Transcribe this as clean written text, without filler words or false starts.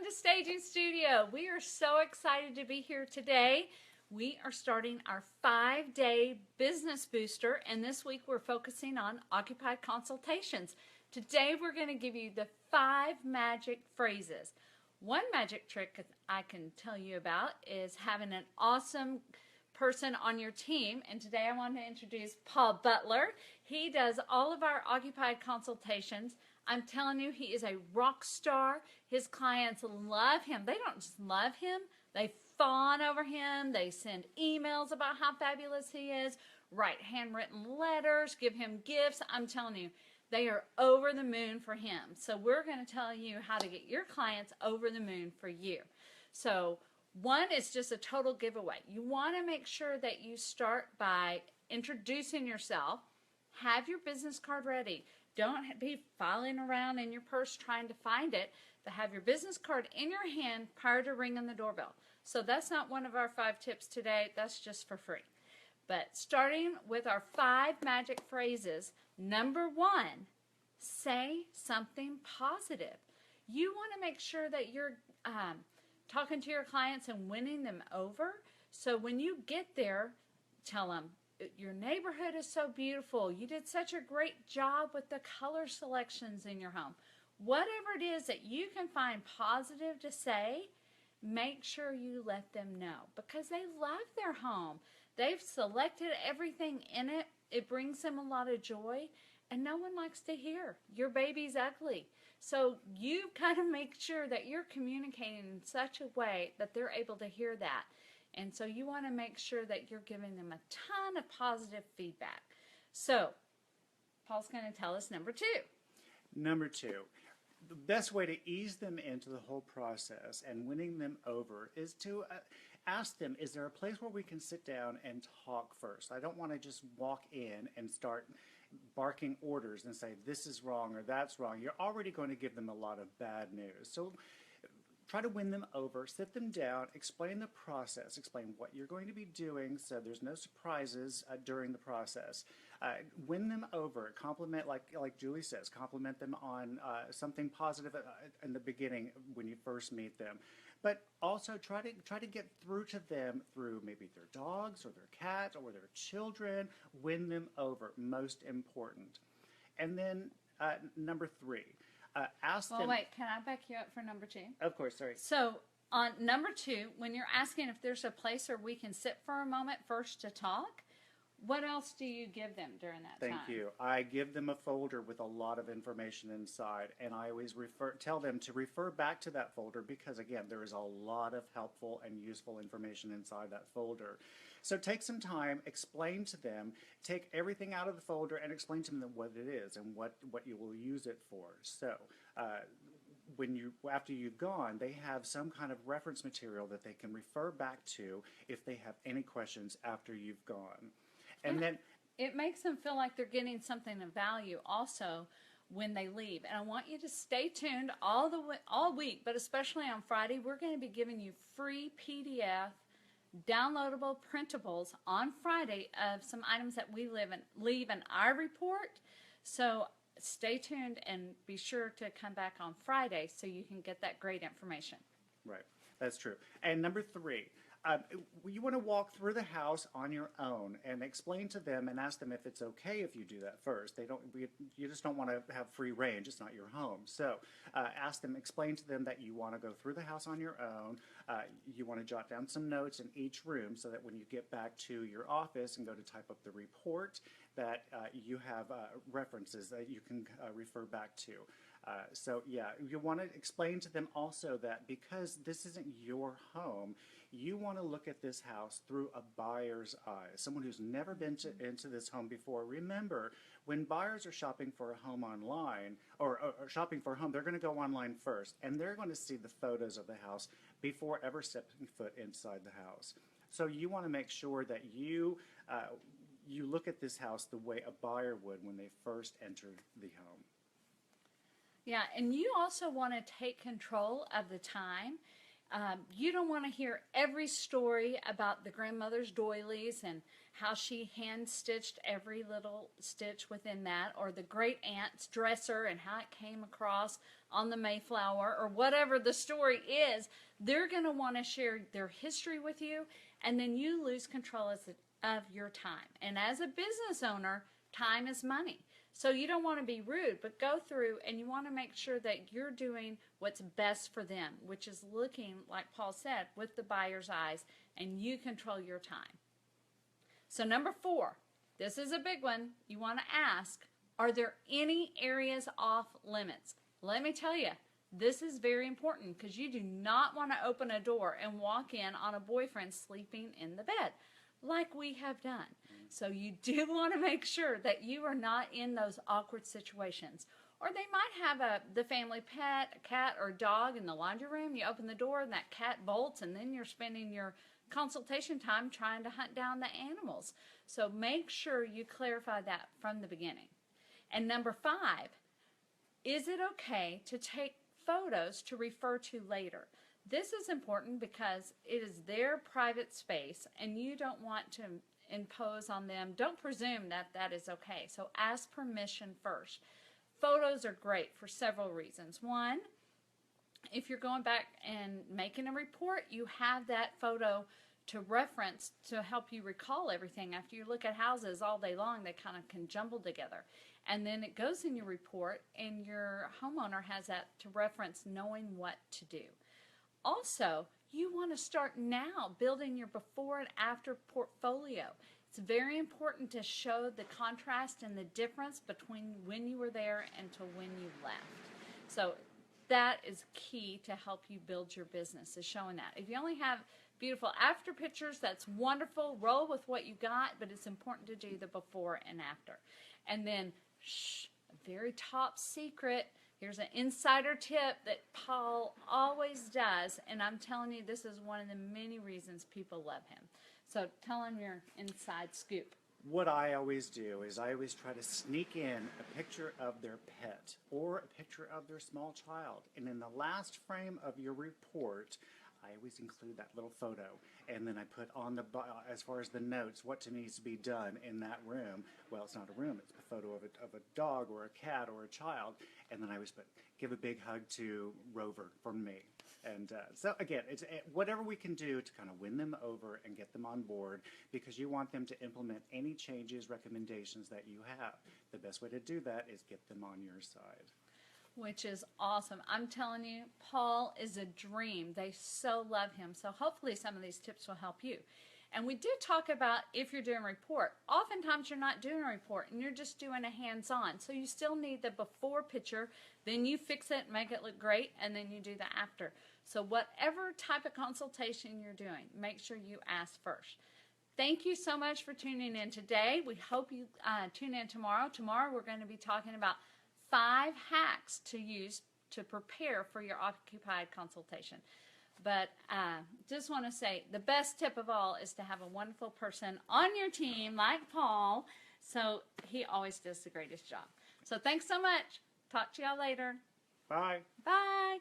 to Staging Studio. We are so excited to be here today. We are starting our 5-day business booster, and this week we're focusing on occupied consultations. Today we're going to give you the 5 magic phrases. One magic trick I can tell you about is having an awesome person on your team, and today I want to introduce Paul Butler. He does all of our occupied consultations. I'm telling you, he is a rock star. His clients love him. They don't just love him, they fawn over him. They send emails about how fabulous he is, write handwritten letters, give him gifts. I'm telling you, they are over the moon for him. So we're going to tell you how to get your clients over the moon for you. So one is just a total giveaway. You want to make sure that you start by introducing yourself. Have your business card ready. Don't be filing around in your purse trying to find it, but have your business card in your hand prior to ringing the doorbell. So that's not one of our 5 tips today. That's just for free. But starting with our 5 magic phrases, number 1, say something positive. You want to make sure that you're talking to your clients and winning them over. So when you get there, tell them, your neighborhood is so beautiful. You did such a great job with the color selections in your home. Whatever it is that you can find positive to say, make sure you let them know because they love their home. They've selected everything in it. It brings them a lot of joy, and no one likes to hear your baby's ugly. So you kind of make sure that you're communicating in such a way that they're able to hear that. And so you want to make sure that you're giving them a ton of positive feedback. So Paul's going to tell us number 2. Number 2, the best way to ease them into the whole process and winning them over is to ask them, is there a place where we can sit down and talk first? I don't want to just walk in and start barking orders and say this is wrong or that's wrong. You're already going to give them a lot of bad news. So try to win them over, sit them down, explain the process, explain what you're going to be doing so there's no surprises during the process. Win them over, compliment, like Julie says, compliment them on something positive in the beginning when you first meet them. But also try to get through to them through maybe their dogs or their cats or their children. Win them over, most important. And then number 3. Ask them. Well, wait, can I back you up for number 2? Of course, sorry. So on number 2, when you're asking if there's a place where we can sit for a moment first to talk, what else do you give them during that time? Thank you. I give them a folder with a lot of information inside, and I always tell them to refer back to that folder because, again, there is a lot of helpful and useful information inside that folder. So take some time, explain to them, take everything out of the folder and explain to them what it is and what you will use it for. So after you've gone, they have some kind of reference material that they can refer back to if they have any questions after you've gone. And then it makes them feel like they're getting something of value also when they leave. And I want you to stay tuned all week, but especially on Friday, we're going to be giving you free PDF downloadable printables on Friday of some items that we leave in our report. So stay tuned and be sure to come back on Friday so you can get that great information. Right, that's true. And number 3, you want to walk through the house on your own and explain to them and ask them if it's okay if you do that first. You just don't want to have free range. It's not your home. So ask them, explain to them that you want to go through the house on your own. You want to jot down some notes in each room so that when you get back to your office and go to type up the report that you have references that you can refer back to. So yeah, you want to explain to them also that because this isn't your home, you want to look at this house through a buyer's eyes, someone who's never been into this home before. Remember, when buyers are shopping for a home online or shopping for a home, they're going to go online first, and they're going to see the photos of the house before ever stepping foot inside the house. So you want to make sure that you look at this house the way a buyer would when they first entered the home. Yeah, and you also want to take control of the time. You don't want to hear every story about the grandmother's doilies and how she hand-stitched every little stitch within that, or the great aunt's dresser and how it came across on the Mayflower, or whatever the story is. They're going to want to share their history with you, and then you lose control of your time. And as a business owner, time is money. So you don't want to be rude, but go through and you want to make sure that you're doing what's best for them, which is looking, like Paul said, with the buyer's eyes, and you control your time. So number 4, this is a big one. You want to ask, are there any areas off limits? Let me tell you, this is very important because you do not want to open a door and walk in on a boyfriend sleeping in the bed like we have done. So you do want to make sure that you are not in those awkward situations. Or they might have the family pet, a cat or dog in the laundry room. You open the door and that cat bolts, and then you're spending your consultation time trying to hunt down the animals. So make sure you clarify that from the beginning. And number 5, is it okay to take photos to refer to later? This is important because it is their private space and you don't want to impose on them. Don't presume that that is okay. So ask permission first. Photos are great for several reasons. One, if you're going back and making a report, you have that photo to reference to help you recall everything. After you look at houses all day long, they kind of can jumble together. And then it goes in your report and your homeowner has that to reference knowing what to do. Also, you want to start now building your before and after portfolio. It's very important to show the contrast and the difference between when you were there and to when you left. So that is key to help you build your business, is showing that. If you only have beautiful after pictures, that's wonderful. Roll with what you got, but it's important to do the before and after. And then, a very top secret. Here's an insider tip that Paul always does, and I'm telling you, this is one of the many reasons people love him. So tell him your inside scoop. What I always do is I always try to sneak in a picture of their pet or a picture of their small child. And in the last frame of your report, I always include that little photo. And then I put on the, as far as the notes, what needs to be done in that room. Well, it's not a room, it's a photo of a dog or a cat or a child. And then I always put, give a big hug to Rover from me. And so again, it's whatever we can do to kind of win them over and get them on board, because you want them to implement any changes, recommendations that you have. The best way to do that is get them on your side. Which is awesome. I'm telling you, Paul is a dream. They so love him. So hopefully some of these tips will help you. And we did talk about if you're doing a report. Oftentimes you're not doing a report and you're just doing a hands-on. So you still need the before picture, then you fix it, make it look great, and then you do the after. So whatever type of consultation you're doing, make sure you ask first. Thank you so much for tuning in today. We hope you tune in tomorrow. Tomorrow we're going to be talking about 5 hacks to use to prepare for your occupied consultation. But just want to say the best tip of all is to have a wonderful person on your team like Paul. So he always does the greatest job. So thanks so much. Talk to y'all later. Bye. Bye.